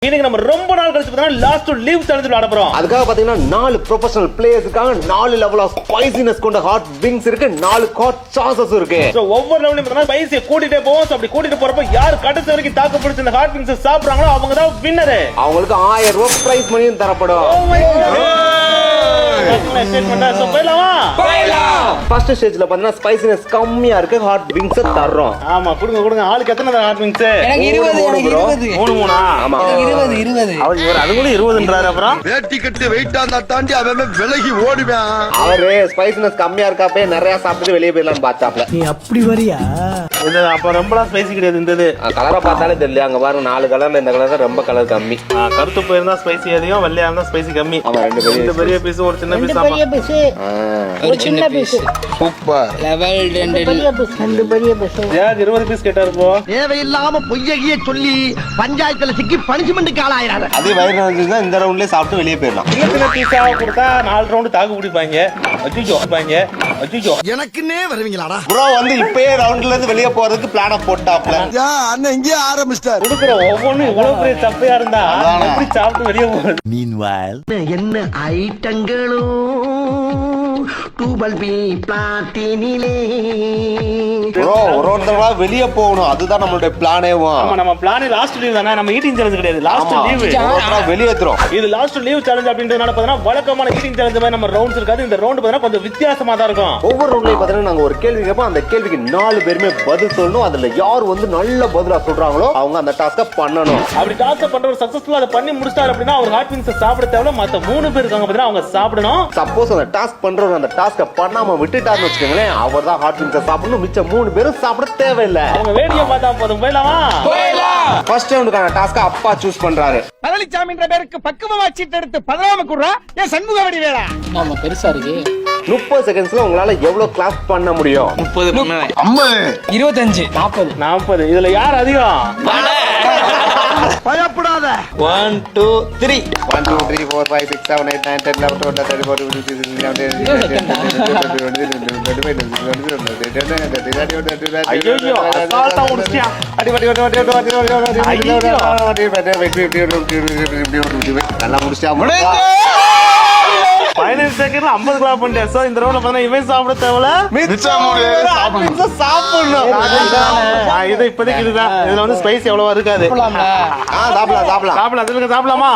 இன்னைக்கு நம்ம ரொம்ப நாள் கழிச்சு பார்த்தா லாஸ்ட் லீவ் சேலஞ்ச் விளையாட போறோம். அதுக்காக பாத்தீங்கன்னா 4 ப்ரொபஷனல் பிளேயர்ஸ் இருக்காங்க, 4 லெவல் ஆஃப் ஸ்பைசினஸ் கொண்ட ஹாட் விங்ஸ் இருக்கு, 4 ஹாட் சாசஸ் இருக்கு. சோ ஒவ்வொரு லெவலையும் பார்த்தா ஸ்பைசியை கூட்டிட்டே போவோம். சோ அப்படி கூட்டிட்டு போறப்ப யார் கடைசி வரைக்கும் தாக்கு பிடிச்ச இந்த ஹாட் விங்ஸ் சாப்பிடுறாங்களோ அவங்க தான் வின்னர். அவங்களுக்கு 1000 ரூபாய் பிரைஸ் மணியும் தரப்படும். ஃபர்ஸ்ட் ஸ்டேஜ்ல பாத்தீங்கன்னா ஸ்பைசினஸ் கம்மியா இருக்கு ஹாட் விங்ஸ் தர்றோம். ஆமா கொடுங்க கொடுங்க. ஆளுக்கு எத்தனை ஹாட் விங்ஸ்? எனக்கு 20 மூணா? ஆமா 20 அவர் அது கூட 20ன்றாரு. அப்புறம் வேட்டி கட்டி வெயிட்டா இருந்தா தாண்டி அவன் விலகி ஓடுவேன். அவரு ஸ்பைசினஸ் கம்மியா இருக்காப்பே நிறைய சாப்பிட்டு வெளியே போயிடலாம்னு பார்த்தாப்ல. நீ அப்படி வரியா? இது அப்ப ரொம்பலாம் ஸ்பைசி கிடையாது. இந்த கலரை பார்த்தாலே தெரியல. அங்க பாருங்க 4 கலர்ல இந்த கலர் தான் ரொம்ப கலர் கம்மி. கருத்து போயிருந்தா ஸ்பைசி அதிகம், வெள்ளையா இருந்தா ஸ்பைசி கம்மி. ஆமா ரெண்டு பெரிய பீஸ் ஒரு சின்ன பீஸ். ஒரு சின்ன பீஸ். சூப்பர். லெவல் 2 பெரிய பீஸ். யார் 20 பீஸ் கேட்டாரு போ? தேவையில்லாம பொய்யகிய சொல்லி பஞ்சாயத்துல சிக்கி பனிஷ்மெண்ட்டுக்கு ஆளாயிராங்க. அதே வயிறு வந்து இந்த ரவுண்ட்லயே சாப்பிட்டு வெளியே போயிடலாம். சின்ன சின்ன பீஸா கொடுத்தா 4 ரவுண்ட் தாக்கு பிடிப்பாங்க. அஜிஜோ எனக்குன்னே வருவீங்களாடா? ப்ரோ வந்து இப்பயே ரவுண்ட்ல இருந்து வெளியே போறதுக்கு பிளான போட்டாப்ல. அண்ணன் இங்கே ஆரம்பிச்சிட்டாரு. கொடுக்குற ஒவ்வொன்னும் இவ்வளவு பெரிய தப்பையா இருந்தா எப்படி சாப்பிட்டு வெளியே போகுது? என்ன ஐட்டங்களோ டூபல் பி பிளாட்டினிலே. ப்ரோ ஒரு தடவை வெளியே போகணும், அதுதான் நம்மளுடைய பிளானேவும். ஆமா நம்ம பிளான் லாஸ்ட் லீவ் தானே. நம்ம ஈட்டிங் சேலஞ்ச் கிடையாது, லாஸ்ட் லீவ். வெளியேத்துறோம். இது லாஸ்ட் லீவ் சேலஞ்ச் அப்படின்றதுனால பார்த்தீங்கன்னா வழக்கமான ஈட்டிங் சேலஞ்ச் மாதிரி நம்ம ரவுண்ட்ஸ் இருக்காது. இந்த ரவுண்ட் பார்த்தீங்கன்னா கொஞ்சம் வித்தியாசமா தான் இருக்கும். ஒவ்வொரு ரவுண்ட்லயும் பார்த்தீங்கன்னா நாங்க ஒரு கேள்வி கேட்போம். அந்த கேள்விக்கு 4 பேருமே பதில் சொல்லணும். அதுல யார் வந்து நல்ல பதிலா சொல்றாங்களோ அவங்க அந்த டாஸ்க பண்ணணும். அப்படி டாஸ்க் பண்றவர் சக்சஸ்ஃபுல்லா அதை பண்ணி முடிச்சிட்டாரு அப்படின்னா அவர் ஹாட் விங்ஸ் சாப்பிட தேவையில்ல. மத்த 3 பேர் இருக்காங்க பார்த்தீங்கன்னா அவங்க சாப்பிடணும். சப்போஸ் அந்த டாஸ்க் பண்றவர் அந்த டாஸ்க பண்ணாம விட்டுட்டாருன்னு வச்சுக்கோங்களேன், அவர் தான் ஹாட் விங்ஸ் சாப்பிடணும். மிச்ச 3 பேரும் சாப்பிட தேவையில்லை. அவங்க வேடிக்கை பார்த்தா போதும். போயிடலாமா? ஃபர்ஸ்ட் ரவுண்டுக்கான டாஸ்க அப்பா சூஸ் பண்றாரு. பழனிசாமின்ற பேருக்கு பக்குவமா சீட் எடுத்து 15 குடுறா என் சண்முக வடி வேளா. ஆமா பெருசா இருக்கு. 30 செகண்ட்ஸ்ல உங்களால எவ்வளவு கிளாப் பண்ண முடியும்? 50 25 40 இதுல யார் அதிகம்? பயப்படாத. 1 2 3 1 2 3 4 5 6 7 8 9 10 11 12 13 14 15 ஐயோ அசால்ட்டா முடிச்சியா? நல்லா முடிச்சா 15 செகண்ட்ல 50 கிளாப் பண்ணிட்டேன். சோ இந்த ரவுண்ட்ல பார்த்தா இவன் சாப்பிட தேவல, சாப்பிடணும். இது இப்போதைக்கு இதுதான். இதுல வந்து ஸ்பைஸ் எவ்வளவா இருக்காது. சாப்பிடலாமா?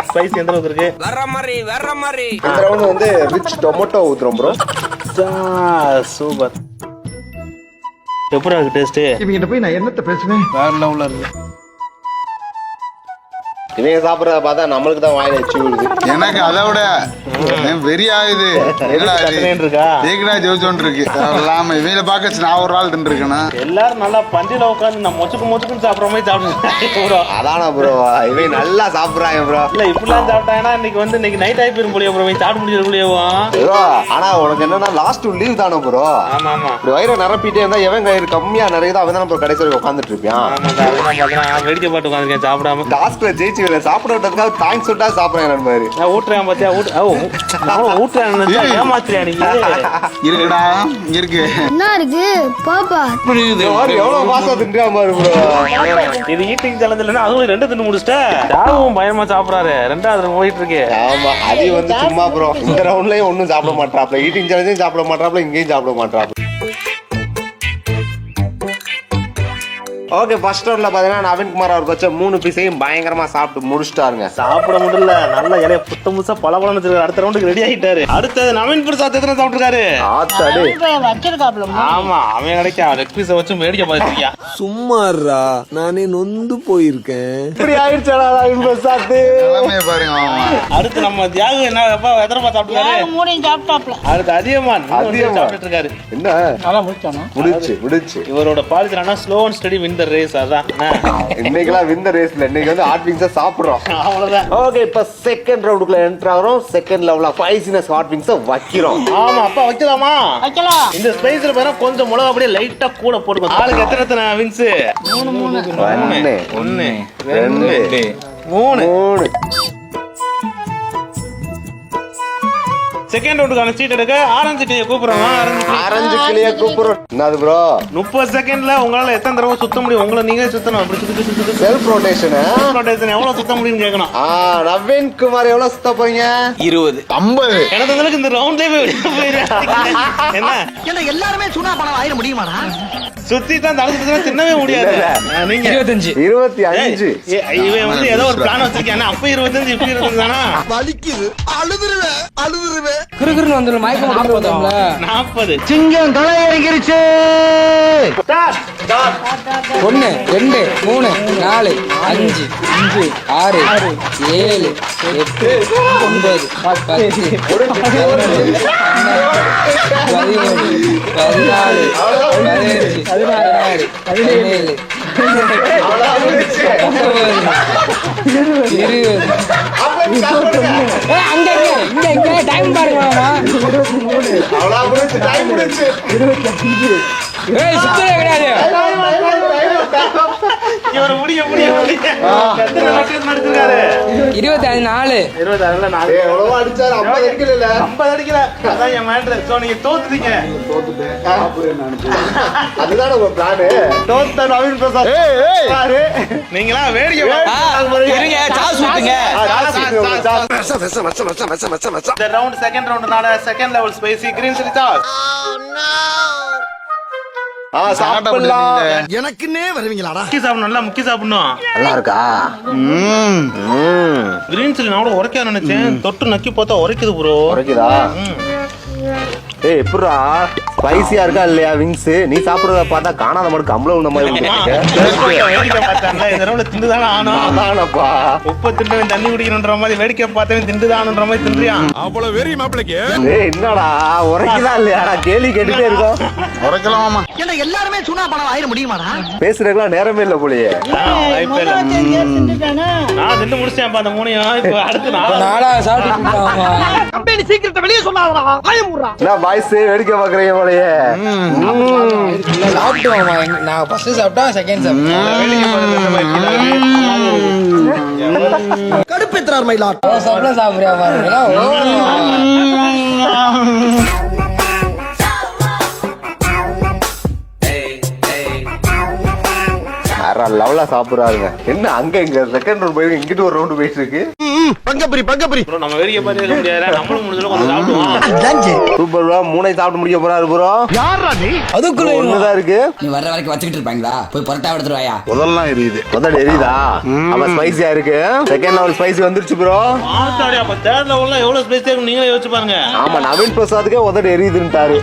ஸ்பைஸ் எந்த அளவுக்கு இருக்கு? வர்ற மாதிரி இந்த ரவுண்ட் வந்து ரிச் டொமேட்டோ ஊத்துறோம் ப்ரோ. சூப்பர். எப்படி இருக்கு டேஸ்ட்? இவங்கிட்ட போய் நான் என்னத்த பேசுவேன்? வேற லெவல்ல இருக்கு. இவங்க சாப்பிடறத பார்த்தா நம்மளுக்கு தான் வாயில எச்சி விழுது. எனக்கு அதை விட வெறி ஆகுது. என்னடா ஜோசோன் இருக்கு இல்லாம இவங்கள பார்க்க நான் ஒரு ஆள் தின்றுருக்கேன்னா எல்லாரும் நல்லா பந்தில உட்காந்து நான் மொச்சுக்கு சாப்பிடுற மாதிரி சாப்பிடுங்க. அதானா ப்ரோ, இவங்க நல்லா சாப்பிடுறாங்க ப்ரோ. இல்ல இப்படிலாம் சாப்பிட்டாங்கன்னா இன்னைக்கு நைட் ஆகி போயிரும் போலியா ப்ரோ? சாப்பிட முடியலையேவும் ப்ரோ. ஆனா உனக்கு என்னன்னா லாஸ்ட் லீவ் தானே ப்ரோ. ஆமா ஆமா. இப்படி வயிறு நிரப்பிட்டே இருந்தா எவன் கயிறு கம்மியா நிறைய அவன் தான் கடைசி வரைக்கும் உட்காந்துட்டு இருப்பான். வேடிக்கை பாட்டு உட்காந்துருக்கேன் சாப்பிடாம. டாஸ்க்ல ஜெயிச்சு சாப்பிட விட்டதுக்காக தேங்க்ஸ் சொல்லிட்டா சாப்பிடுறேன் மாதிரி. நான் ஊட்டுறேன் பாத்தியா? ஊட்டுறேன் ஏமாத்திரியா நீ? இருக்குடா இருக்கு. என்ன இருக்கு பாப்பா? எவ்வளவு பாசம் தின்றா மாதிரி ப்ரோ. இது ஈட்டிங் சேலஞ்ச் இல்லைன்னா அதுவும் 2 தின்னு முடிச்சிட்டேன். தாவும் பயமா சாப்பிடறாரு. 2வது போயிட்டு இருக்கு. ஆமா அது வந்து சும்மா ப்ரோ. இந்த ரவுண்ட்லயும் ஒன்னும் சாப்பிட மாட்டாப்ல. ஈட்டிங் சேலஞ்சும் சாப்பிட மாட்டாப்ல, இங்கேயும் சாப்பிட மாட்டாப்ல. ஓகே, ஃபர்ஸ்ட் ரவுண்ட்ல பாத்தீங்கன்னா நவீன்குமார் அவர் வச்ச 3 பீஸையும் பயங்கரமா சாப்பிட்டு முடிச்சிட்டாருங்க. சாப்பிட முடியல. நல்ல இலைய புத்த முசா பலபலன்னு வச்சிருக்காரு. அடுத்த ரவுண்டுக்கு ரெடி ஆயிட்டாரு. அடுத்தது நவீன் பிரசாத் எத்தனை சாப்பிட்டுருக்காரு? ஆமா அவன் கிடைக்கா லெக் பீஸை வச்சு வேடிக்கை பார்த்துருக்கியா? சும்மாறா, நானே நொந்து போயிருக்கேன். இப்படி ஆயிடுச்சா நவீன் பிரசாத்? பாருங்க. அடுத்து நம்ம தியாகு என்ன எத்தனை சாப்பிட்டுருக்காரு? 3 சாப்பிட்டாப்ல. அடுத்து அதியமான் சாப்பிட்டு இருக்காரு. என்ன நல்லா முடிச்சானா? முடிச்சு இவரோட policy slow and study win the race. அதான் இன்னைக்குலாம் வின் தி ரேஸ்ல இன்னைக்கு வந்து ஹாட் விங்ஸ் சாப்பிடுறோம். அவ்வளவுதான். ஓகே, இப்ப செகண்ட் ரவுண்டுக்குள்ள என்டர் ஆகுறோம். Second level of spiciness hot wings வைக்கிறோம். ஆமா அப்பா வைக்கலாமா? வைக்கலாம். இந்த ஸ்பைஸ்ல பாரு கொஞ்சம் மிளகா அப்படியே லைட்டா கூட போடுங்க. ஆளுக்கு எத்தனை விங்ஸ்? 3 1 2 3. செகண்ட் ரவுண்டுக்கான சீட் எடுக்க ஆரஞ்சு கிளியை கூப்பிடுறோம். ஆரஞ்சு கிளியை கூப்பிடுறோம். என்னது ப்ரோ? 30 செகண்ட்ல உங்களால எத்தனை தடவை சுத்த முடியும்? உங்களை நீங்களே சுத்தணும். அப்படி சுத்தி செல்ஃப் ரொட்டேஷன். ரொட்டேஷன் எவ்வளவு சுத்த முடியும்னு கேட்கணும். நவீன் குமார் எவ்வளவு சுத்த போறீங்க? 20 50. எனக்கு இந்த ரவுண்ட்லயே என்ன என்ன எல்லாருமே சுனா பணம் ஆயிர முடியுமாடா? சுத்தி தான் தலை சுத்தினா தின்னவே முடியாது. நீங்க 25 இவன் வந்து ஏதோ ஒரு பிளான் வச்சிருக்கானே. அப்ப 25 இப்ப 25 தானா? வலிக்குது. அழுதுருவேன். குறுகுறுன்னு வந்துடும். மயக்கம் 40. சிங்கம் தலை இறங்கிருச்சு. 1 2 3 4 5 6 7 8 9 10 11 டைம் பாருங்க. இவர முடிய 24 எவ்வளவோ அடிச்சாரு. 50 அடிக்கல. 50 அடிக்கல. அதான் என் மேட்ரு. சோ நீங்க தோத்துட்டீங்க. அதுதான் உங்க பிளான். தோத்த நவீன் பிரசாத். நீங்களா வேடிக்கை இருங்க. சாஸ் ஊத்துங்க. இந்த ரவுண்ட் செகண்ட் ரவுண்ட்னால second level spicy green chilli sauce. சாப்பிடலாம். எனக்குன்னே வருவீங்களாடா? முக்கி சாப்பிடணும். நல்லா முக்கி சாப்பிடணும். நல்லா இருக்கா? கிரீன் சில்லி நான் கூட உரைக்க நினைச்சேன். தொட்டு நக்கி பார்த்தா உரைக்குது ப்ரோ. உரைக்குதா? ஏய் எப்படா ஸ்பைசியா இருக்கா இல்லையா விங்ஸ்? நீ சாப்பிடுறத பார்த்தா காணாத மாடு கம்பள உள்ள மாதிரி வேடிக்கை பார்த்தான்ல. இந்த ரவுண்ட்ல திண்டுதானே ஆனும். ஆனாப்பா உப்பு திண்டவன் தண்ணி குடிக்கணுன்ற மாதிரி வேடிக்கை பார்த்தவன் திண்டுதானுன்ற மாதிரி தின்றியான். அவ்வளவு வெறி மாப்பிளைக்கு. ஏய் என்னடா உரைக்குதா இல்லையாடா? கேள்வி கேட்டுட்டே இருக்கோம். உரைக்கலாமா? என்ன எல்லாருமே சுனா பணம் ஆயிர முடியுமாடா? பேசுறதுக்குலாம் நேரமே இல்ல போலயே. நான் திண்டு முடிச்சேன் அந்த மூணையும். இப்ப அடுத்து நாளா சாப்பிட்டு கம்பெனி சீக்கிரத்தை வெளியே சொல்லாதடா. ஆயம் ஊர்றா. நான் வாய்ஸ் வேடிக்கை பாக்குறீங்க போலயே. சாப்பிடுவோம். நான் ஃபர்ஸ்ட் சாப்பிட்டா செகண்ட் கடுப்பேத்துறார் மயிலாட். சாப்பிட சாப்பிடுறியா பாருங்க. வேற லெவலா சாப்பிடுறாருங்க. என்ன அங்க இங்க செகண்ட் ரவுண்ட் போயிருக்கு, இங்கிட்டு ஒரு ரவுண்ட் போயிட்டு இருக்கு. பங்கபுரி ப்ரோ நம்ம வேடிக்கை பார்த்து இருக்க முடியாது. நம்மளும் முடிஞ்சல கொஞ்சம் சாப்பிடுவோம். Super bro. 3 சாப்பிட்டு முடிக்க போறாரு ப்ரோ. யாரா நீ? அதுக்குள்ள ஒண்ணுதான் இருக்கு. நீ வர்ற வரைக்கும் வச்சுக்கிட்டு இருப்பாங்களா? போய் பரோட்டா எடுத்துட்டு வாயா. முதல்லாம் எரியுது. முதல்ல எரியுதா? அப்ப ஸ்பைசியா இருக்கு. செகண்ட் லெவல் ஸ்பைசி வந்துருச்சு ப்ரோ. ஆத்தாடியா அப்ப தேர்ட் லெவல்ல எவ்வளவு ஸ்பைஸா இருக்கு நீங்களே யோசிச்சு பாருங்க. ஆமா நவீன் பிரசாத்துக்கே உதடு எரியுதுன்ட்டாரு.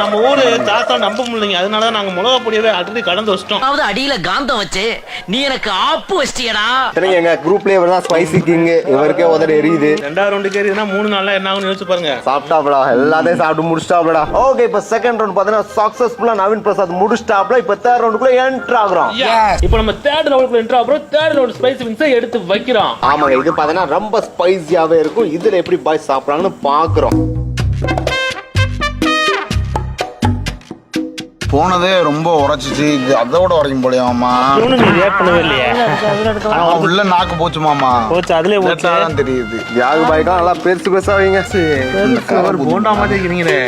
நம்ம ஊரு சாசா நம்ப முடியலைங்க. அதனால தான் நாங்க மிளகா பொடியவே அடுத்து கடந்து வச்சிட்டோம். அதாவது அடியில காந்தம் வச்சு நீ எனக்கு ஆப்பு வச்சிட்டியடா. சரிங்க எங்க குரூப்லயே இவர்தான் ஸ்பைசி கிங். இவருக்கே உதடு எரியுது. ரெண்டாவது ரவுண்டுக்கு ஏறினா 3 நாள்ல என்ன ஆகும்னு யோசிச்சு பாருங்க. சாப்பிட்டாப்டா எல்லாத்தையும் சாப்பிட்டு முடிச்சிட்டாப்டா. ஓகே இப்ப செகண்ட் ரவுண்ட் பாத்தீங்கன்னா சக்சஸ்ஃபுல்லா நவீன் பிரசாத் முடிச்சிட்டாப்ல. இப்ப தேர்ட் ரவுண்டுக்குள்ள என்டர் ஆகுறோம். இப்போ நம்ம தேர்ட் ரவுண்டுக்குள்ள என்டர் ஆகுறோம். தேர்ட் ரவுண்ட் ஸ்பைசி விங்ஸ் எடுத்து வைக்கிறோம். ஆமாங்க இது பாத்தீங்கன்னா ரொம்ப ஸ்பைசியாவே இருக்கும். இதுல எப்படி பாய் சாப்பிடுறாங்கன்னு பாக்குறோம். போனதே ரொம்ப உரைச்சிச்சு. இது அதோட உரைக்கும் போலியாமா? ரியாக்ட் பண்ணவே இல்லையே. உள்ள நாக்கு போச்சு மாமா. போச்சு அதுலயே போச்சு. தான் தெரியுது. தியாகு பாய்க்கா நல்லா பெருசு பெருசா வைங்க. அவர் போண்டா மாதிரி இருக்கிறீங்களே.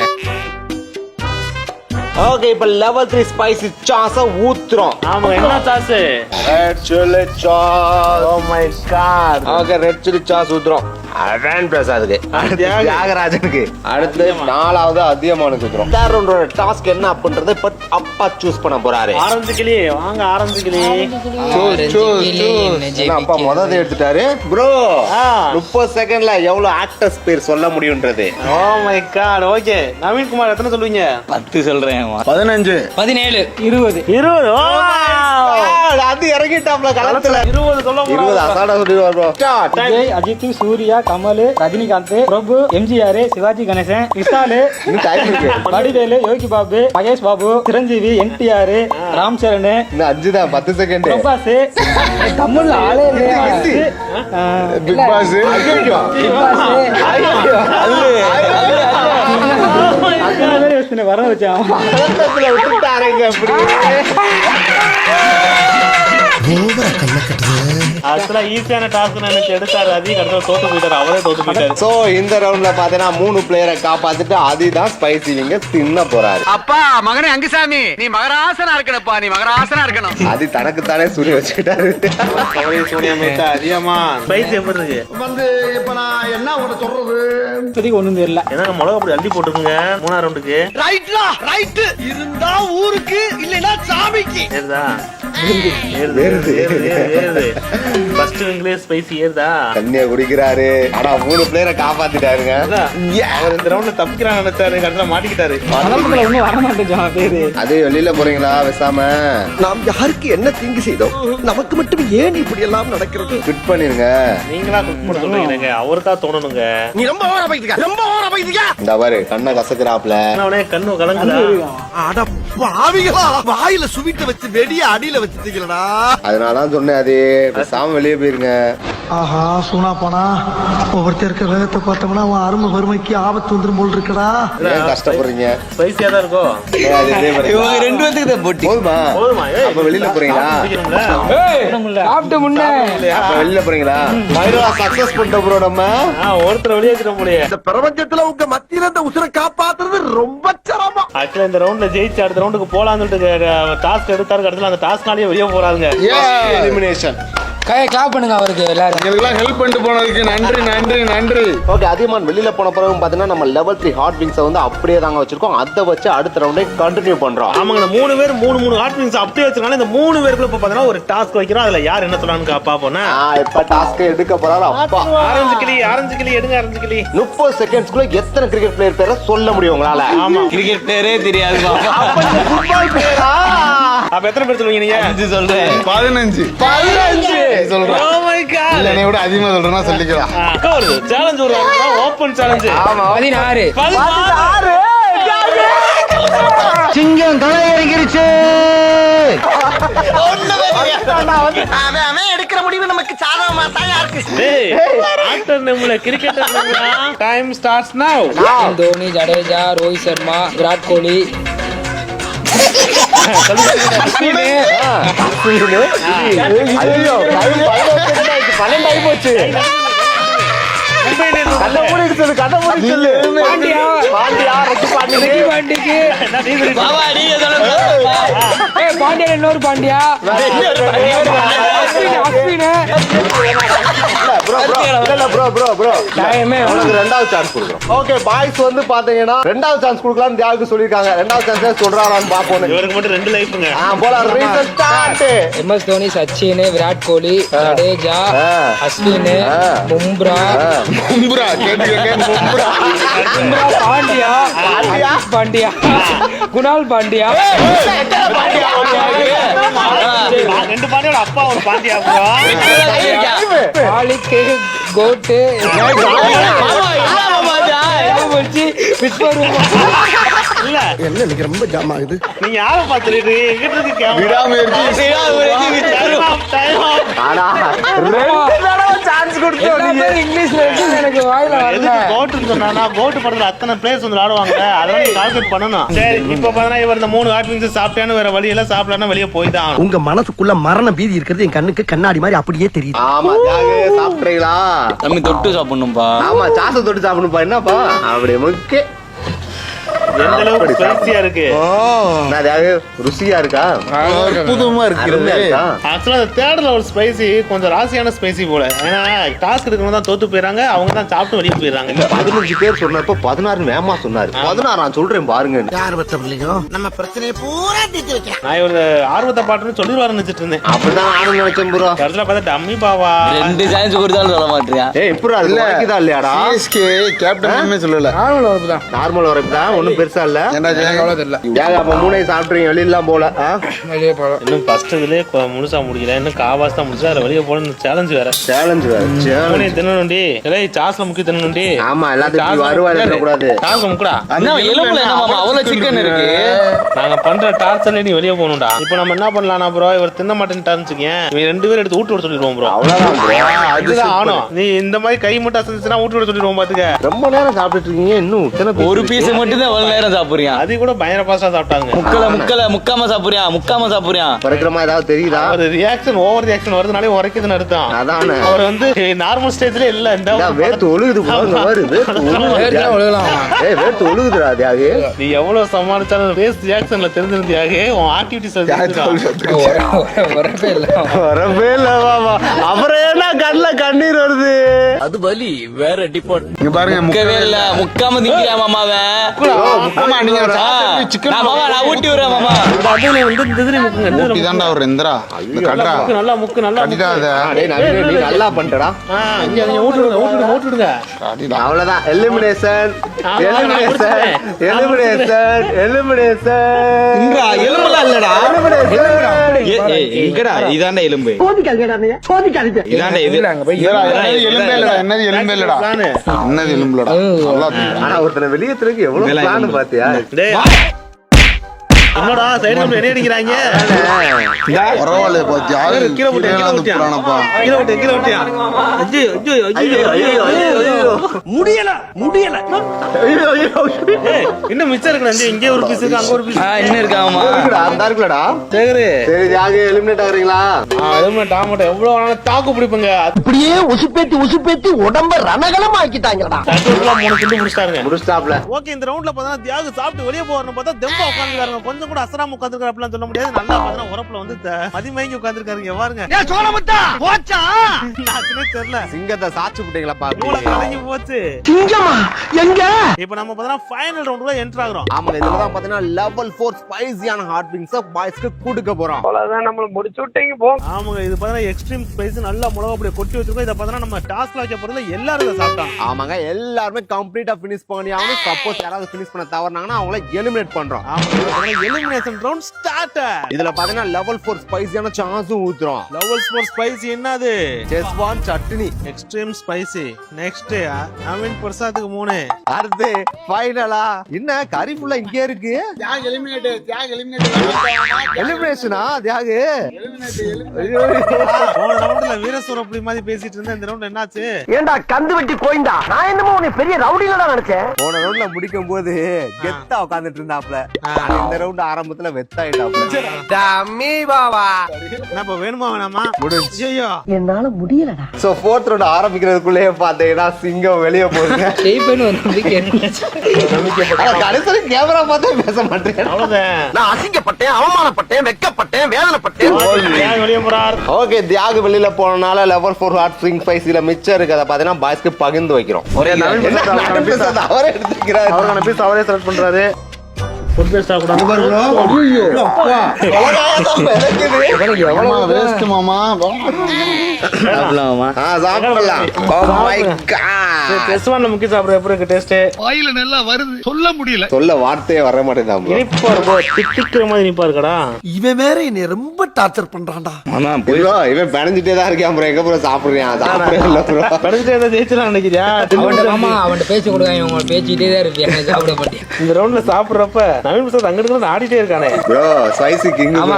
ஓகே இப்ப லெவல் 3 ஸ்பைசி சாஸ ஊத்துறோம். ஆமா என்ன sauce? Red chilli sauce. Oh my god. Okay red chilli sauce ஊத்துறோம். நவீன் பிரசாத்துக்கு. தியாகராஜனுக்கு. அடுத்து 4வது அதியமானுக்கு ஊத்துறோம். தேர்ட் ரவுண்டோட டாஸ்க் என்ன அப்படின்றத இப்ப அப்பா சூஸ் பண்ண போறாரு. ஆரஞ்சு கிளி வாங்க. ஆரஞ்சு கிளி அப்பா முதல்ல எடுத்துட்டாரு. ப்ரோ 30 செகண்ட்ல எவ்வளவு ஆக்டர்ஸ் பேர் சொல்ல முடியும்ன்றது. Oh my god. Okay Naveen Kumar எத்தனை சொல்லுவீங்க? 10 சொல்றேன். 15 17 20 20. அது இறங்கிட்டாப்ல களத்துல. 20 சொல்ல 20 அசாடா சொல்லிடுவார் ப்ரோ. ஸ்டார்ட். விஜய், அஜித், சூர்யா, கமல், ரஜினிகாந்த், பிரபு, எம்ஜிஆர், சிவாஜி கணேசன், விஷால், இன்னும் டைம் இருக்கு. வடிவேலு, யோகி பாபு, மகேஷ் பாபு, சிரஞ்சீவி, NTR, ராம் சரண், இன்னும் 5 தான் 10 செகண்ட். பிரபாஸ். தமிழ்ல ஆளே இல்லையா? Big Boss. வர வச்சான். விட்டுட்டாருங்க அப்படி. ஆக்சுவலா ஈஸியான டாஸ்க் நினைச்சு எடுத்தாரு, அதிக கடைசியில் தோத்து போயிட்டாரு, அவரே தோத்து போயிட்டாரு. சோ இந்த ரவுண்ட்ல பாத்தீங்கன்னா 3 பிளேயரை காப்பாத்திட்டு அதிதான் ஸ்பைசி விங்க தின்ன போறாரு. அப்பா மகனே அங்குசாமி, நீ மகராசனா இருக்கணும்ப்பா, நீ மகராசனா இருக்கணும். அது தனக்கு தானே சூரிய வச்சுக்கிட்டாரு. சோனியா மேத்தா அதிகமா ஸ்பைசி எப்படி இருக்கு? வந்து இப்ப நான் என்ன உன்னை சொல்றது? இப்போதைக்கு ஒண்ணும் தெரியல. ஏன்னா மிளகா அப்படி அள்ளி போட்டுருங்க 3ஆம் ரவுண்டுக்கு. ரைட்லா ரைட், இருந்தா ஊருக்கு இல்லைன்னா சாமிக்கு. ஏறுதா? ஏறுது. ஃபர்ஸ்ட் விங்லயே ஸ்பைசி ஏறுதா? தண்ணிய குடிக்கிறாரு. ஆனா 3 பிளேயரை காப்பாத்திட்டாருங்க. அவர் இந்த ரவுண்ட்ல தப்பிக்கிறான்னு நினைச்சாரு, கடைசியில மாட்டிக்கிட்டாரு. பதம்புல ஒண்ணும் வர மாட்டேன் பேரு. அது வெளியில போறீங்களா பேசாம? நாம் யாருக்கு என்ன தீங்கு செய்தோம்? நமக்கு மட்டும் ஏன் இப்படி எல்லாம் நடக்கிறது? குட் பண்ணிருங்க. நீங்களா குக் பண்ண சொல்றீங்க, அவருக்கா தோணணுங்க. நீ ரொம்ப ஓவரா போயிட்டு ரொம்ப ஓவரா போயிட்டு. இந்த பாரு கண்ணை கசக்குறாப்ல. அவனே கண்ணு கலங்குதா? அட பாவிகளா, வாயில சுவிட்ட வச்சு வெடிய அடியில வச்சுட்டீங்களா? அதனாலதான் சொன்னேன், அது பேசாம வெளியே போயிருங்க. ஆஹா சூனா போனா ஒவ்வொருத்தர் இருக்க வேகத்தை பார்த்தோம்னா அவன் அருமை வறுமைக்கு ஆபத்து வந்துரும் போல் இருக்கடா. ஏன் கஷ்டப்படுறீங்க? ஸ்பைசியா தான் இருக்கும். அது இதே மாதிரி. போதுமா? போதுமா? அப்ப வெளியில போறீங்களா? சாப்பிட்டு முன்னே அப்ப வெளியில போறீங்களா? மைரா சக்சஸ் பண்ணிட்ட ப்ரோ நம்ம. ஒருத்தர் வெளியேற்ற முடியும். இந்த பிரபஞ்சத்துல உங்க மத்தியில இந்த உசுரை காப்பாத்துறது ரொம்ப சிரமம். ஆக்சுவலா இந்த ரவுண்ட்ல ஜெயிச்சு அடுத்த ரவுண்டுக்கு போலான்னு சொல்லிட்டு டாஸ்க் எடுத்தாரு, கடைசியில் அந்த டாஸ்க்னாலேயே வெளியே போறாங்க. எலிமினேஷன். கிளாப் பண்ணுங்க அவருக்கு எல்லாரும். எங்களுக்கெல்லாம் ஹெல்ப் பண்ணிட்டு போனதுக்கு நன்றி நன்றி நன்றி. ஓகே, அதிகமான வெளியில போன பிறகு பாத்தீங்கன்னா நம்ம லெவல் 3 ஹாட் விங்ஸ் வந்து அப்படியே தாங்க வச்சிருக்கோம். அதை வச்சு அடுத்த ரவுண்டை கண்டினியூ பண்றோம். ஆமாங்க, இந்த 3 பேர் 3 ஹாட் விங்ஸ் அப்படியே வச்சிருக்காங்க. இந்த 3 பேருக்குள்ள இப்ப பாத்தீங்கன்னா ஒரு டாஸ்க் வைக்கிறோம். அதுல யார் என்ன சொல்றான்னு பாப்போம்னா, இப்ப டாஸ்க் எடுக்க போறாரு அப்பா. ஆரஞ்சு கிளி எடுங்க. ஆரஞ்சு கிளி 30 செகண்ட்ஸ்க்குள்ள எத்தனை கிரிக்கெட் பிளேயர் பேரை சொல்ல முடியும் உங்களால? ஆமா, கிரிக்கெட் பிளேயரே தெரியாது. ஃபுட்பால் பிளேயரா? அப்ப எத்தனை பேர் சொல்லுவீங்க நீங்க? 5 சொல்றேன். 15 சொல்றேன். Oh my God. இல்ல நீ விட அதிகமா சொல்றேன்னா சொல்லிக்கலாம். ஒரு சேலஞ்ச் வருவாங்க, ஓபன் சேலஞ்ச். ஆமா 16 சிங்கம் தலை இறங்கிருச்சு. எடுக்கிற முடிவு நமக்கு சாதகமா தான் இருக்கு. டேய், ஆக்டர் நேம்ல கிரிக்கெட்டர் நேம்ல டைம் ஸ்டார்ட்ஸ் நவ. தோனி, ஜடேஜா, ரோஹித் சர்மா, விராட் கோலி, ஐயோ 12 ஆகி போச்சு. கண்ண மூடிட்டு சொல்லு. பாண்டியா, பாண்டிக்கு பாண்டியா, இன்னொரு பாண்டியா, ரெண்டாவது சான்ஸ் கொடுக்குறோம். ஓகே பாய்ஸ் வந்து பாத்தீங்கன்னா ரெண்டாவது சான்ஸ் கொடுக்கலாம்னு தியாகு சொல்லிருக்காங்க. ரெண்டாவது சான்ஸ் சொல்றாரான்னு பாப்போம். இவருக்கு மட்டும் 2 லைஃப்ங்க. போலாம். Reason start. MS Dhoni, Sachin, Virat Kohli, Jadeja, Ashwin, Bumrah, Pandya, Pandya, Krunal Pandya, 2 பாண்டியோட அப்பா ஒரு பாண்டியா ப்ரோ. பாலிக்கு கோட்டு, இல்ல என்ன இன்னைக்கு ரொம்ப ஜாம் ஆகுது. நீங்க யாரை பார்த்துட்டு எங்கிட்ட இருக்கு கேமரா? ஆனா 2 தடவை சான்ஸ் கொடுத்தோம். இங்கிலீஷ்ல எனக்கு வாயில வரல. கோட்டு சொன்னா கோட்டு படத்துல அத்தனை பிளேயர்ஸ் வந்து ஆடுவாங்க, அதெல்லாம் நீங்க கால்குலேட் பண்ணணும். சரி, இப்ப பாத்தீங்கன்னா இவர் இந்த 3 ஹாட் விங்ஸ் சாப்பிட்டானு வேற வழி எல்லாம் சாப்பிடலாம், வெளியே போய் தான். உங்க மனசுக்குள்ள மரண பீதி இருக்கிறது என் கண்ணுக்கு கண்ணாடி மாதிரி அப்படியே தெரியுது. ஆமா தியாகு சாப்பிட்றீங்களா? தம்பி தொட்டு சாப்பிடணும்பா. ஆமா சாச தொட்டு சாப்பிடணும்பா. என்னப்பா அப்படி முக்கிய எந்த அளவுக்கு ஸ்பைசியா இருக்கு? ருசியா இருக்கா? அற்புதமா இருக்கு. அருமையா இருக்கா? ஆக்சுவலா அந்த தேர்ட்ல ஒரு ஸ்பைசி கொஞ்சம் ராசியான ஸ்பைசி போல. ஏன்னா டாஸ்க் எடுக்கணும் தான் தோத்து போயிடறாங்க, அவங்க தான் சாப்பிட்டு வெளியே போயிடறாங்க. 15 பேர் சொன்னப்ப 16 வேமா சொன்னாரு. 16 நான் சொல்றேன் பாருங்க. யார் பத்தம் நம்ம பிரச்சனையை பூரா தீர்த்து வைக்கலாம். நான் ஒரு ஆர்வத்தை பாட்டுன்னு சொல்லிடுவாருன்னு நினைச்சிட்டு இருந்தேன். அப்படிதான் நானும் நினைச்சேன் ப்ரோ. கடைசியில பார்த்தா டம்மி பாவா. 2 சான்ஸ் கொடுத்தாலும் சொல்ல மாட்டியா? ஏய் இப்படி அது வரைக்குதா இல்லையாடா? CSK கேப்டன் சொல்லல. நார்மல் வரப்பு தான், ஒண்ணும் பெருசா இல்ல. ஏன்டா ஜெயம் கவலை தெரியல. ஏங்க அப்ப 3 சாப்பிட்றீங்க, வெளியெல்லாம் போல. இன்னும் ஃபர்ஸ்ட் இதுலயே முழுசா முடிக்கல, இன்னும் காவாஸ் தான் முடிச்சா. அதுல வெளியே போன சேலஞ்ச் வேற. சேலஞ்ச் வேற. சேலஞ்ச் தினணுண்டி இல்லை சாஸ்ல முக்கிய தினணுண்டி. ஆமா எல்லாத்துக்கும் வருவாய் இருக்கக்கூடாது. டாஸ்ல முக்கடா. என்ன எலும்புல என்ன மாமா அவ்வளவு சிக்கன் இருக்கு? நாங்க பண்ற டார்ச்சர்ல நீ வெளியே போகணும்டா. இப்போ நம்ம என்ன பண்ணலாம்னா ப்ரோ, இவர் தின்ன மாட்டேன்னு வச்சுக்கேன், இவங்க 2 பேரும் எடுத்து ஊட்டி விட சொல்லிடுவோம் ப்ரோ. அவ்வளவுதான் ப்ரோ. அதுதான் ஆனும். நீ இந்த மாதிரி கை மட்டும் அசைச்சுனா ஊட்டி விட சொல்லிடுவோம் பாத்துக்க. ரொம்ப நேரம் சாப்பிட்டுட்டு இருக்கீங்க, இன்னும் ஒரு பீஸ் மட்டும் தான் வரல. நேரம் சாப்பிடுறியா? அது கூட பயங்கர பாஸ்டா சாப்பிட்டாங்க. முக்காம சாப்பிடுறியா? பறக்கிறமா ஏதாவது தெரியுதா? ஒரு ரியாக்ஷன் ஓவர் ரியாக்ஷன் வருதுனாலே உரைக்குதுன்னு அர்த்தம். அதானே அவர் வந்து நார்மல் ஸ்டேஜ்ல இல்ல. இந்த வேர்த்து ஒழுகுது பாருங்க, வேர்த்து ஒழுகுதுடா தியாகு. நீ எவ்வளவு சமாளிச்சாலும் ஃபேஸ் ரியாக்ஷன்ல தெரிஞ்சிருந்தியாக உன் ஆக்டிவிட்டிஸ் வரவே இல்ல மாமா. அப்புறம் என்ன கண்ணுல கண்ணீர் வருது? அது வலி வேற டிபார்ட். இங்க பாருங்க முக்கவே இல்ல, முக்காம திங்கிறியா மாமாவே? முக்கியமா நீங்க சிக்கன் மாமா நான் ஊட்டி விடுறேன் மாமா. அதுல வந்து திதிரி முக்குங்க. இதாண்டா ஒரு இந்திரா கட்றா நல்லா முக்கு நல்லா கட்டிடாத. டேய் நவீன், நீ நல்லா பண்ணிட்டடா. இங்க ஊட்டுடுங்க. அவ்வளவுதான். எலிமினேஷன். எலும்புலாம் இல்லடா. எங்கடா இதாண்டா எலும்பு. இதாண்டா இது. எலும்பே இல்லடா. என்னது எலும்பே இல்லடா. என்னது எலும்புலடா. ஆனா ஒருத்தனை வெளியே திரும்பி எவ்வளவு பிளான் பாத்தியா? என்னடா சைடு கம்பி என்ன அடிக்கிறாங்க? பரவாயில்ல பாத்தியா? கீழ விட்டியானப்பா. கீழ விட்டியா? முடியல இன்னும் மிச்சம் இருக்கு. இங்கே ஒரு பீஸ் இருக்கு, அங்க ஒரு பீஸ் இன்னும் இருக்காமா? அந்த இருக்குலடா. சேகரு சரி தியாகு எலிமினேட் ஆகுறீங்களா? எலிமினேட் ஆக மாட்டேன். எவ்வளவு வேணாலும் தாக்கு பிடிப்பங்க. அப்படியே உசுப்பேத்தி உடம்ப ரணகலம் ஆக்கிட்டாங்கடா. 3 கிண்டு முடிச்சிட்டாருங்க. முடிச்சாப்ல. ஓகே, இந்த ரவுண்ட்ல பார்த்தா தியாகு சாப்பிட்டு வெளியே போறன்னு பார்த்தா தெம்பா உட்கார்ந்துருக்காங்க. கொஞ்சம் கூட அசராம உட்கார்ந்துருக்காரு அப்படிலாம் சொல்ல முடியாது. நல்லா பார்த்தா உரப்புல வந்து மதிமயங்கி உட்கார்ந்துருக்காருங்க. பாருங்க தெரியல. சிங்கத்தை சாச்சு விட்டீங்களா பாப்பி? கலங்கி போச்சு. சிங்கமா எங்க? இப்ப நம்ம பார்த்தா ஃபைனல் ரவுண்டுக்குள்ள என்டர் ஆகுறோம். ஆமாங்க, இதுல தான் பாத்தீங்கன்னா லெவல் 4 ஸ்பைசியான ஹாட் விங்ஸ் பாய்ஸ்க்கு கொடுக்க போறோம். அவ்வளவுதான், நம்ம முடிச்சு விட்டீங்க போ. ஆமாங்க, இது பார்த்தா எக்ஸ்ட்ரீம் ஸ்பைஸ் நல்லா மிளகா அப்படியே கொட்டி வச்சிருக்கோம். இத பார்த்தா நம்ம டாஸ்க்ல வைக்க போறதுல எல்லாரும் இத சாப்பிட்டாங்க. ஆமாங்க, எல்லாரும் கம்ப்ளீட்டா ஃபினிஷ் பண்ணி ஆகணும். சப்போஸ் யாராவது ஃபினிஷ் பண்ண தவறுனாங்கன்னா அவங்கள எலிமினேட் பண்றோம். ஆமாங்க, எலிமினேஷன் ரவுண்ட் ஸ்டார்ட். இதுல பாத்தீங்கன்னா லெவல் 4 ஸ்பைசியான சாஸும் ஊத்துறோம். லெவல் 4 ஸ்பைசி என்னது? Schezwan chutney extreme spicy. Next Naveen பிரசாத்துக்கு 3. அடுத்து ஃபைனலா என்ன கறி ஃபுல்லா இங்கே இருக்கு. எலிமினேஷனா தியாகு? போன ரவுண்ட்ல வீரசூரப்புலி மாதிரி பேசிட்டு இருந்த இந்த ரவுண்ட் என்னாச்சு? ஏண்டா கந்து வெட்டி கோயிந்தா, நான் என்னமோ உன்னை பெரிய ரவுடிலடா நினைச்சேன். போன ரவுண்ட்ல முடிக்கும் போது கெத்தா உட்கார்ந்துட்டு இருந்தாப்ல. இந்த ரவுண்ட் ஆரம்பத்துல வெத்தாயிட்டாப்ல. டம்மி பாவா. என்னப்பா வேணுமா வேணாமா? முடிஞ்சு. ஐயோ, என்னால முடியலடா. சோ 4th ரவுண்ட் ஆரம்பிக்கிறதுக்குள்ளே பாத்தீங்கன்னா சிங்கம் வெளியே போகுங்க. கடைசி கேமரா பார்த்தா பேச மாட்டேன். அவ்வளவுதான். நான் அசிங்கப்பட்டேன், அவமானப்பட்டேன், வெட்கப்பட்டேன், வேதனைப்பட்டேன். தியாகு வெளியே போறார். ஓகே, தியாகு வெளியில போனனால லெவல் 4 ஹாட் ஸ்ப்ரிங் ஸ்பைசில மிச்சம் இருக்கு. அதை பாத்தீங்கன்னா பாய்ஸ்க்கு பகிர்ந்து வைக்கிறோம். அவரே எடுத்துக்கிறாரு. அவருக்கான பீஸ் அவரே செலக்ட் பண்றாரு. ஃபுட் வேஸ்ட் ஆக கூடாது. வேஸ்ட் மாமா. சாப்பிடலாம். Oh my God. செஸ்வான்ல முக்கி சாப்பிடுற எப்படி இருக்கு டேஸ்ட்? வாயில நல்லா வருது, சொல்ல முடியல. சொல்ல வார்த்தையே வர மாட்டேங்குது. இனிப்பா இருக்கும், திட்டிக்கிற மாதிரி இனிப்பா இருக்கடா. இவன் வேற என்னை ரொம்ப டார்ச்சர் பண்றான்டா. இவன் பிணைஞ்சிட்டே தான் இருக்கான் ப்ரோ. எங்க ப்ரோ சாப்பிடுறியான்? சாப்பிடல ப்ரோ. படிச்சுட்டே இருந்தா ஜெயிச்சலாம் நினைக்கிறியா? அவன்கிட்ட பேச்சு கொடுக்காங்க, உங்க பேசிட்டே தான் இருப்பியா? சாப்பிட மாட்டேன். இந்த ரவுண்ட்ல சாப்பிடுறப்ப நவீன் பிரசாத் அங்கிட்டு ஆடிட்டே இருக்கானே ப்ரோ. Spicy king bro.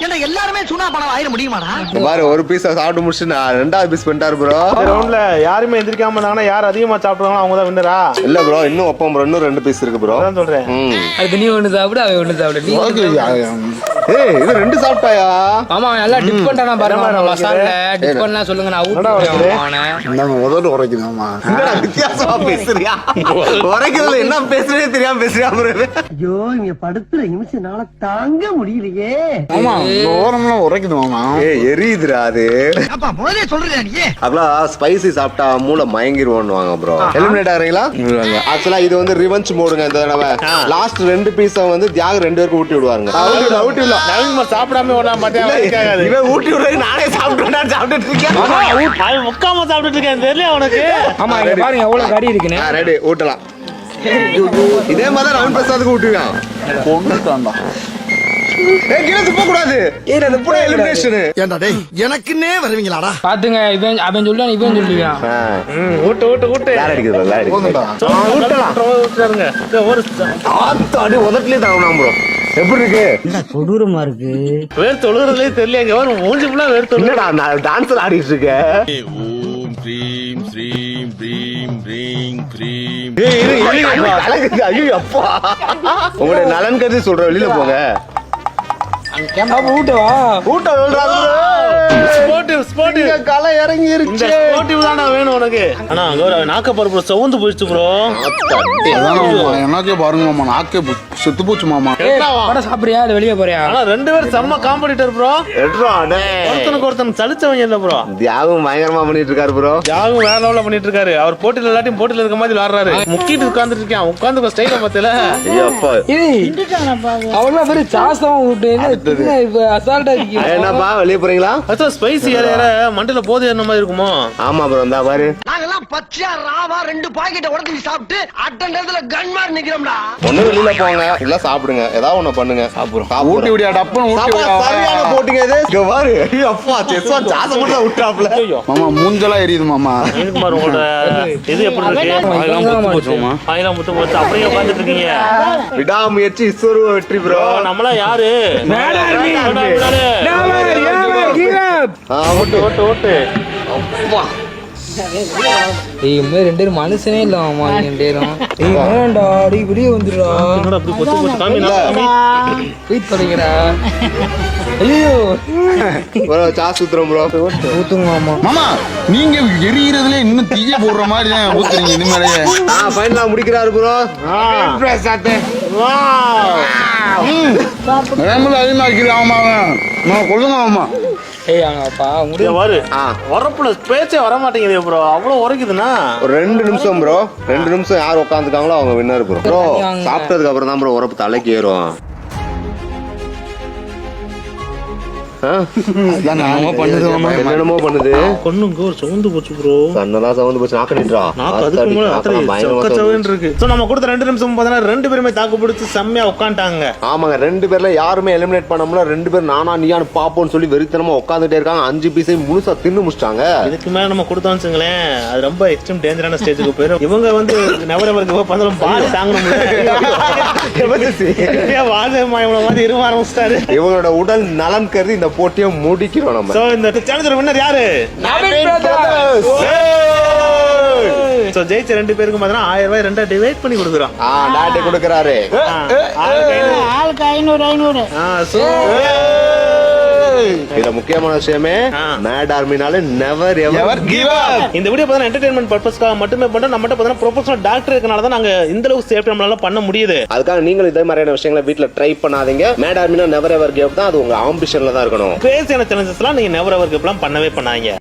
ஏன்னா எல்லாருமே சுனா பணம் ஆயிர முடியுமாடா? பாரு, ஒரு பீஸ் சாப்பிட்டு முடிச்சு நான் 2வது பீஸ் பண்ணிட்டாரு ப்ரோ. இந்த ரவுண்ட்ல யாருமே எந்திரிக்காம இருந்தாங்கன்னா யார் அதிகமா சாப்பிடுறாங்களோ அவங்க தான் வின்னரா. இல்ல ப்ரோ, இன்னும் ஒப்பம் ப்ரோ. இன்னும் 2 பீஸ் இருக்கு ப்ரோ. அதான் சொல்றேன். அது நீ ஒண்ணு சாப்பிடு, அவன் ஒண்ணு சாப்பிடு. ஏய், இது 2 சாப்பிட்டாயா? ஆமா, நல்லா டிப் பண்ணா பாருங்க. மசாலா டிப் பண்ணா சொல்லுங்க, நான் ஊத்துறேன். முதல்ல உரைக்குது மாமா. என்னடா வித்தியாசமா பேசுறியா? உரைக்கிறதுல என்ன பேசுறதே தெரியாம பேசுறியா ப்ரோ? ஐயோ, இங்க படுத்துற நிமிஷம்னால தாங்க முடியலையே. ஆமா, ஓரம்லாம் உரைக்குது மாமா. ஏய், எரியுதுடா அது. அப்பா முதல்ல சொல்றியா நீ? அப்பலாம் ஸ்பைசி சாப்பிட்டா மூளை மயங்கிருவோன்னுவாங்க ப்ரோ. எலிமினேட் ஆகிறீங்களா? ஆக்சுவலா இது வந்து ரிவெஞ்ச் மோடுங்க. இந்த தடவை லாஸ்ட் 2 பீஸை வந்து தியாக 2 பேருக்கு ஊட்டி விடுவாங்க. ஊட்டி விடலாம். நவீன் சாப்பிடாம ஓட மாட்டேன். இவன் ஊட்டி விடுறது நானே சாப்பிட்டு சாப்பிட்டுட்டு இருக்கேன். அவன் முக்காம சாப்பிட்டுட்டு இருக்கேன். தெரியல அவனுக்கு. ஆமா, இங்க பாருங்க எவ்வளவு கறி இருக்குன்னு. ரெடி, ஊட்டலாம். இதே மாதிரி நவீன் பிரசாத்துக்கு ஊட்டுவான். கொண்டுட்டான்டா. ஏய், கீழ துப்ப கூடாது. ஏய், அது புற எலிமினேஷன். ஏண்டா டேய், எனக்குன்னே வருவீங்களாடா? பாத்துங்க, இவன் அவன் சொல்லுவான், இவன் சொல்லுவான். ஊட்டு யார் அடிக்குது? யார் அடிக்குது? போதும்டா. ஊட்டுறாருங்க. ஒரு ஆத்தாடி உதட்டிலே தாவணும் ப்ரோ. எப்படி இருக்கு? கொடூரமா இருக்கு. வேர் தொழுறதுலே தெரியல. இங்க வரும் மூஞ்சி ஃபுல்லா வேர் தொழு. என்னடா நான் டான்ஸ் ஆடிட்டு இருக்கேன். உங்களுடைய நலன் கருதி சொல்ற வெளியில போங்க. களை இறங்கிருச்சு. வேணும் உனக்கு. ஆனா நாக்க பருப்பு சவுந்து போயிடுச்சு ப்ரோ. எனக்கே பாருங்க மாமா, நாக்கே செத்து போச்சு மாமா. சாப்பிடுறியா இல்ல வெளியே போறியா? ஆனா ரெண்டு பேரும் செம்ம காம்படிட்டர் ப்ரோ. ஒருத்தனுக்கு ஒருத்தன் சலிச்சவங்க இல்ல ப்ரோ. தியாகம் பயங்கரமா பண்ணிட்டு இருக்காரு ப்ரோ. தியாகம் வேற லெவல்ல பண்ணிட்டு இருக்காரு. அவர் போட்டியில எல்லாத்தையும் போட்டியில இருக்க மாதிரி விளையாடுறாரு. முக்கிட்டு உட்கார்ந்துட்டு இருக்கான். உட்கார்ந்து ஸ்டைல பார்த்தல. அவெல்லாம் வெறும் சாசம் விட்டு அசால்ட்டா இருக்கு. என்னப்பா வெளியே போறீங்களா? ஸ்பைசி ஏற மண்டல போது என்ன மாதிரி இருக்குமோ? ஆமா ப்ரோ, இந்தா பாரு. நாங்கெல்லாம் பச்சையா ராவா 2 பாக்கெட்டை உடச்சி சாப்பிட்டு அட்டண்டத்துல கன்மார் நிக்கிறோம்டா. ஒண்ணு வெளியில போங்க, இல்ல சாப்பிடுங்க, ஏதாவது ஒண்ணு பண்ணுங்க. ஊட்டி விடியா டப்புன்னு ஊட்டி விடியா. சரியான போட்டுங்க இது. இங்க பாரு. ஐயோ அப்பா, செஸ்வா சாச மட்டும் விட்டாப்ல. மாமா மூஞ்செல்லாம் எரியுது மாமா. குமார் உங்களோட இது எப்படி இருக்கு? ஆயிரம் முத்து போச்சு. அப்படியே உட்கார்ந்துட்டு இருக்கீங்க. விடாமுயற்சி ஈஸ்வர வெற்றி ப்ரோ. நம்மள யாரு? ஓட்டு. அப்பா ரெண்டு பேரும் மனுஷனே இல்ல மாமா. ரெண்டு பேரும் வேண்டாம் வெளியே வந்துடுறா. அப்படி கொத்து கொத்து காமினா வெயிட் பண்ணுங்கடா. ஐயோ ப்ரோ சாஸ் ஊத்துறோம் ப்ரோ. ஊத்துங்க மாமா. மாமா நீங்க எரியிறதுல இன்னும் தீய போடுற மாதிரி தான் ஊத்துறீங்க இனிமேலையே. ஃபைனலா முடிக்கிறாரு ப்ரோ. அதிகமா இருக்கிறேன் ஆமா. நான் கொள்ளுங்க மாமா. அப்பா உரப்புல பேச்சே வர மாட்டேங்குது ப்ரோ. அவ்வளவு உரைக்குதுன்னா ஒரு 2 நிமிஷம் ப்ரோ. 2 நிமிஷம் யார் உட்காந்துருக்காங்களோ அவங்க வின்னர் ப்ரோ. ப்ரோ சாப்பிட்டதுக்கு அப்புறம் தான் ப்ரோ உரப்பு தலைக்கு ஏறும். என்னமோ பண்ணுது. கொன்னுங்க ஒரு சவுந்து போச்சு ப்ரோ. கண்ணெல்லாம் சவுந்து போச்சு. நாக்கடிட்டா இருக்கு. சோ நம்ம கொடுத்த 2 நிமிஷம் பார்த்தா 2 பேருமே தாக்கு பிடிச்சு செம்மையா உட்காந்துட்டாங்க. ஆமாங்க, 2 பேர்ல யாருமே எலிமினேட் பண்ண முடியல. 2 பேர் நானா நீயான்னு பாப்போம்னு சொல்லி வெறித்தனமா உட்காந்துட்டே இருக்காங்க. 5 பீஸை முழுசா தின்னு முடிச்சிட்டாங்க. இதுக்கு மேல நம்ம கொடுத்தோம் வச்சுங்களேன், அது ரொம்ப எக்ஸ்ட்ரீம் டேஞ்சரான ஸ்டேஜுக்கு போயிடும். இவங்க வந்து நெவரவருக்கு பந்தலும் பால் தாங்கணும். இரும ஆரம்பிச்சிட்டாரு. இவங்களோட உடல் நலம் கருதி இந்த போட்டியை முடிக்கிறோம் நம்ம. சோ இந்த சேலஞ்சர் வின்னர் யாரு? சோ ஜெயிச்ச 2 பேருக்கு பார்த்தா 1000 ரூபாய் ரெண்டா டிவைட் பண்ணி கொடுக்குறோம். டாடி கொடுக்கறாரு. ஆளுக்கு 500. இதுல முக்கியமான விஷயமே மேட் ஆர்மினால நெவர் எவர் கிவ் அப். இந்த வீடியோ பார்த்தா என்டர்டெயின்மென்ட் பர்பஸ்க்காக மட்டுமே பண்றோம். நம்மட்ட பார்த்தா ப்ரொபஷனல் டாக்டர் இருக்கனால தான் நாங்க இந்த அளவுக்கு சேஃப்டி நம்மளால பண்ண முடியுது. அதுக்காக நீங்களும் இதே மாதிரியான விஷயங்களை வீட்ல ட்ரை பண்ணாதீங்க. Mad Armina never ever give up தான். அது உங்க ஆம்பிஷன்ல தான் இருக்கணும். கிரேசியான சேலஞ்சஸ்லாம் நீங்க நெவர் எவர் கிவ் அப்லாம் பண்ணவே பண்ணாதீங்க.